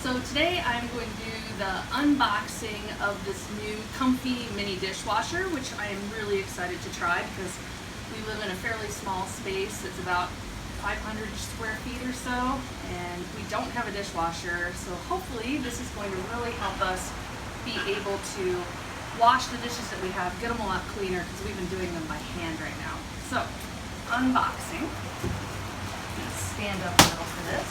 So today I'm going to do the unboxing of this new Comfee mini dishwasher, which I am really excited to try because we live in a fairly small space. It's about 500 square feet or so, and we don't have a dishwasher. So hopefully this is going to really help us be able to wash the dishes that we have, get them a lot cleaner because we've been doing them by hand right now. So, unboxing. Let's stand up a little for this.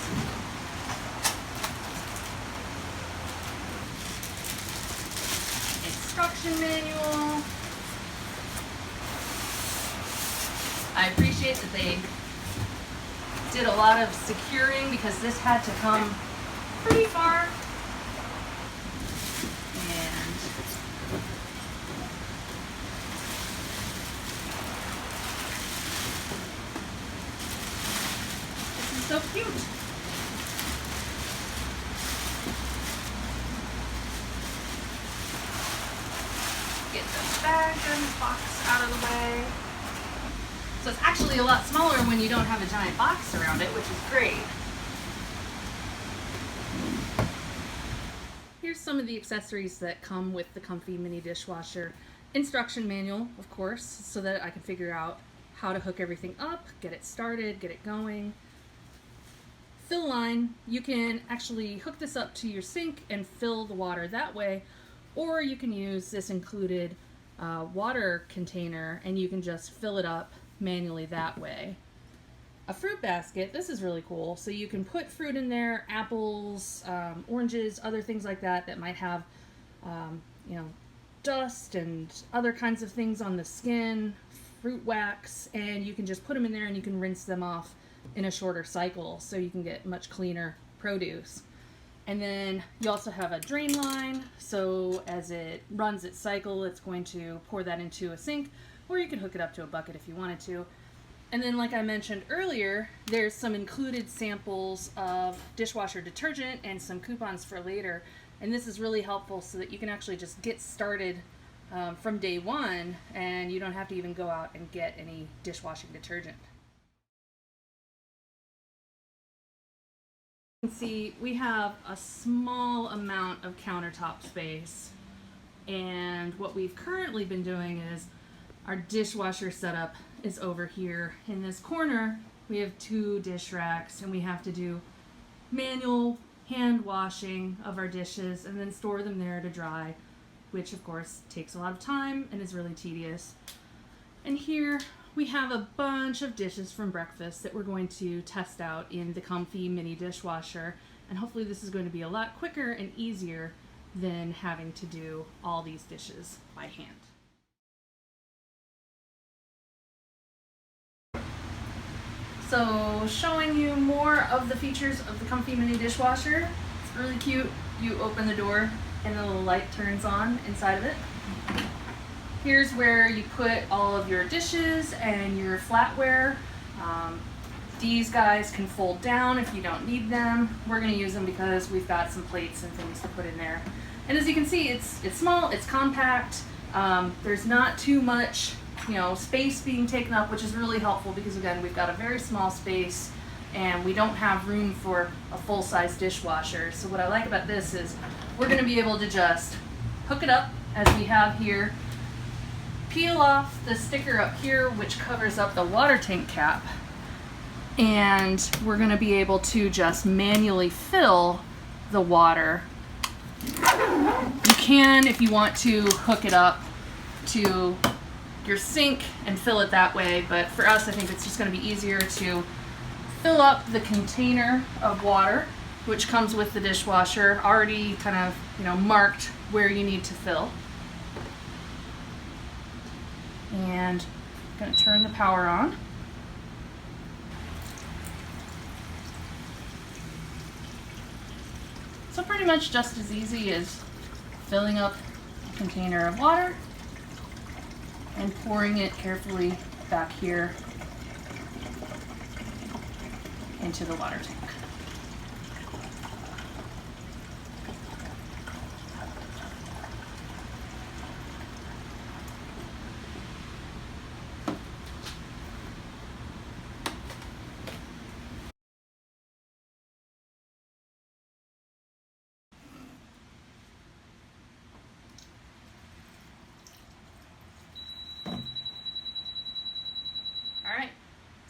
Instruction manual. I appreciate that they did a lot of securing because this had to come pretty far. And this is so cute. Get the bag and box out of the way. So it's actually a lot smaller when you don't have a giant box around it, which is great. Here's some of the accessories that come with the Comfee mini dishwasher. Instruction manual, of course, so that I can figure out how to hook everything up, get it started, get it going. Fill line, you can actually hook this up to your sink and fill the water that way, or you can use this included water container and you can just fill it up manually that way. A fruit basket, this is really cool. So you can put fruit in there, apples, oranges, other things like that that might have, dust and other kinds of things on the skin, fruit wax, and you can just put them in there and you can rinse them off in a shorter cycle so you can get much cleaner produce. And then you also have a drain line, so as it runs its cycle, it's going to pour that into a sink, or you can hook it up to a bucket if you wanted to. And then, like I mentioned earlier, there's some included samples of dishwasher detergent and some coupons for later. And this is really helpful so that you can actually just get started from day one and you don't have to even go out and get any dishwashing detergent. You can see we have a small amount of countertop space, and what we've currently been doing is our dishwasher setup is over here in this corner. We have 2 dish racks and we have to do manual hand washing of our dishes and then store them there to dry, which of course takes a lot of time and is really tedious. And here we have a bunch of dishes from breakfast that we're going to test out in the Comfee mini dishwasher, and hopefully this is going to be a lot quicker and easier than having to do all these dishes by hand. So showing you more of the features of the Comfee mini dishwasher. It's really cute. You open the door and the little light turns on inside of it. Here's where you put all of your dishes and your flatware. These guys can fold down if you don't need them. We're going to use them because we've got some plates and things to put in there. And as you can see, it's small, it's compact. There's not too much space being taken up, which is really helpful because again, we've got a very small space and we don't have room for a full-size dishwasher. So what I like about this is we're going to be able to just hook it up as we have here, peel off the sticker up here which covers up the water tank cap, and we're going to be able to just manually fill the water. You can, if you want to, hook it up to your sink and fill it that way, but for us I think it's just going to be easier to fill up the container of water which comes with the dishwasher already kind of marked where you need to fill. And I'm going to turn the power on. So pretty much just as easy as filling up a container of water and pouring it carefully back here into the water tank.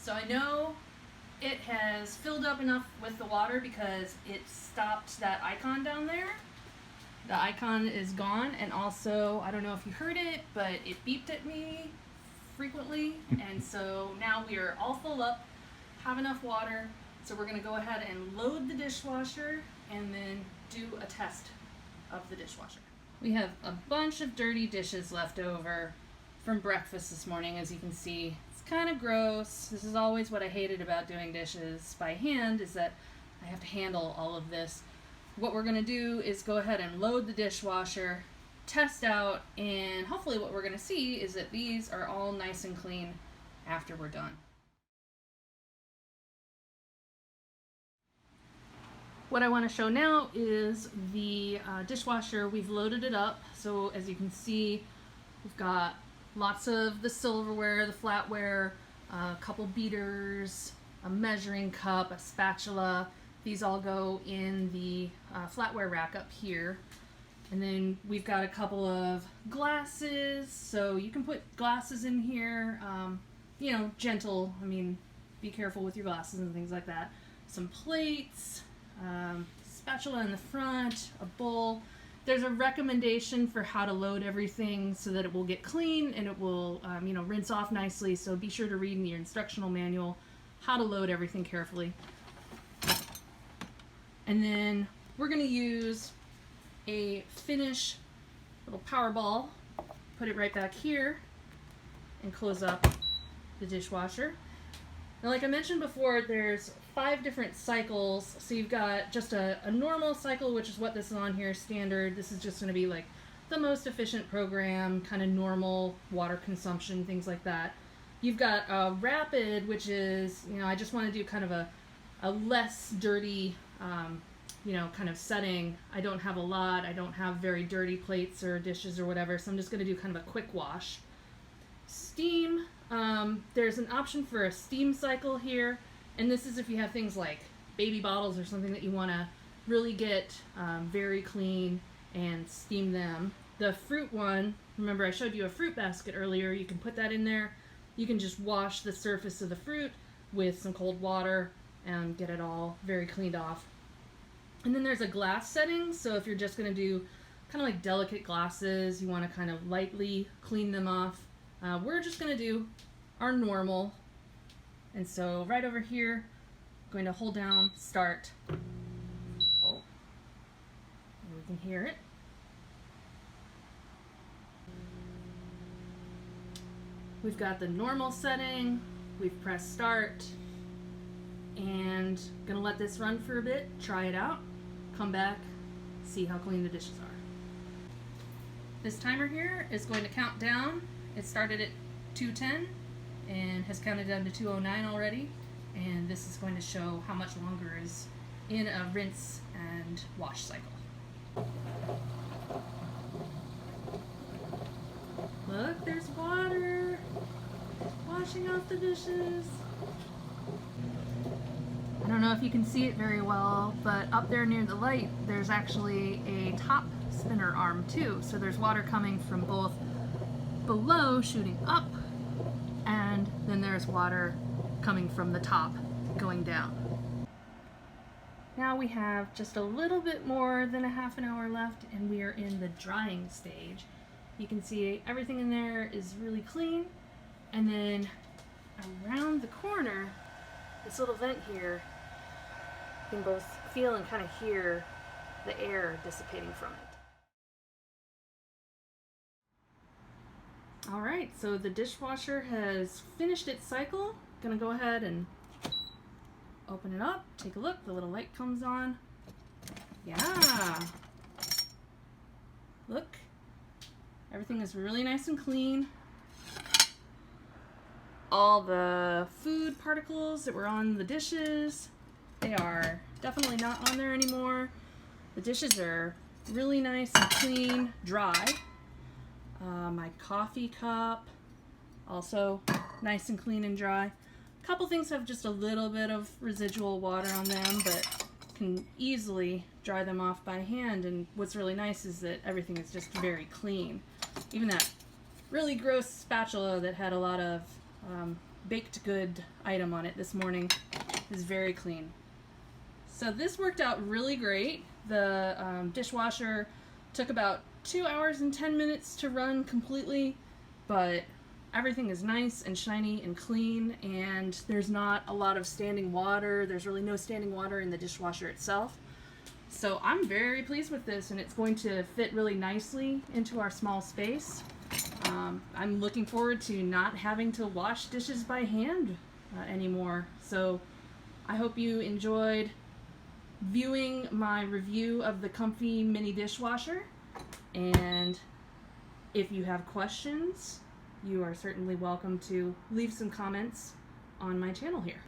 So I know it has filled up enough with the water because it stopped that icon down there. The icon is gone, and also, I don't know if you heard it, but it beeped at me frequently, and so now we are all full up, have enough water, so we're gonna go ahead and load the dishwasher and then do a test of the dishwasher. We have a bunch of dirty dishes left over from breakfast this morning, as you can see. It's kind of gross. This is always what I hated about doing dishes by hand, is that I have to handle all of this. What we're gonna do is go ahead and load the dishwasher, test out, and hopefully what we're gonna see is that these are all nice and clean after we're done. What I want to show now is the dishwasher. We've loaded it up, so as you can see, we've got lots of the silverware, the flatware, a couple beaters, a measuring cup, a spatula. These all go in the flatware rack up here. And then we've got a couple of glasses, so you can put glasses in here, you know, gentle. I mean, be careful with your glasses and things like that. Some plates, spatula in the front, a bowl. There's a recommendation for how to load everything so that it will get clean and it will, you know, rinse off nicely. So be sure to read in your instructional manual how to load everything carefully. And then we're going to use a finish little power ball, put it right back here, and close up the dishwasher. Now, like I mentioned before, there's 5 different cycles. So you've got just a normal cycle, which is what this is on here, standard. This is just going to be like the most efficient program, kind of normal water consumption, things like that. You've got a rapid, which is, you know, I just want to do kind of a less dirty, you know, kind of setting. I don't have a lot. I don't have very dirty plates or dishes or whatever, so I'm just going to do kind of a quick wash. Steam, there's an option for a steam cycle here, and this is if you have things like baby bottles or something that you want to really get very clean and steam them. The fruit one, remember I showed you a fruit basket earlier, you can put that in there. You can just wash the surface of the fruit with some cold water and get it all very cleaned off. And then there's a glass setting, so if you're just going to do kind of like delicate glasses, you want to kind of lightly clean them off. We're just going to do our normal. And so right over here, I'm going to hold down start. Oh, and we can hear it. We've got the normal setting, we've pressed start, and gonna let this run for a bit, try it out, come back, see how clean the dishes are. This timer here is going to count down. It started at 210 and has counted down to 209 already, and this is going to show how much longer is in a rinse and wash cycle. Look, there's water washing off the dishes. I don't know if you can see it very well, but up there near the light, there's actually a top spinner arm too. So there's water coming from both below shooting up, and then there's water coming from the top going down. Now we have just a little bit more than a half an hour left, and we are in the drying stage. You can see everything in there is really clean, and then around the corner, this little vent here, you can both feel and kind of hear the air dissipating from it. All right, so the dishwasher has finished its cycle. Gonna go ahead and open it up, take a look, the little light comes on. Yeah, look. Everything is really nice and clean. All the food particles that were on the dishes, they are definitely not on there anymore. The dishes are really nice and clean, dry. My coffee cup, also nice and clean and dry. A couple things have just a little bit of residual water on them, but can easily dry them off by hand. And what's really nice is that everything is just very clean. Even that really gross spatula that had a lot of baked good item on it this morning. It's very clean. So this worked out really great. The dishwasher took about 2 hours and 10 minutes to run completely, but everything is nice and shiny and clean, and there's not a lot of standing water. There's really no standing water in the dishwasher itself. So I'm very pleased with this, and it's going to fit really nicely into our small space. I'm looking forward to not having to wash dishes by hand anymore. So I hope you enjoyed viewing my review of the Comfee mini dishwasher, and if you have questions, you are certainly welcome to leave some comments on my channel here.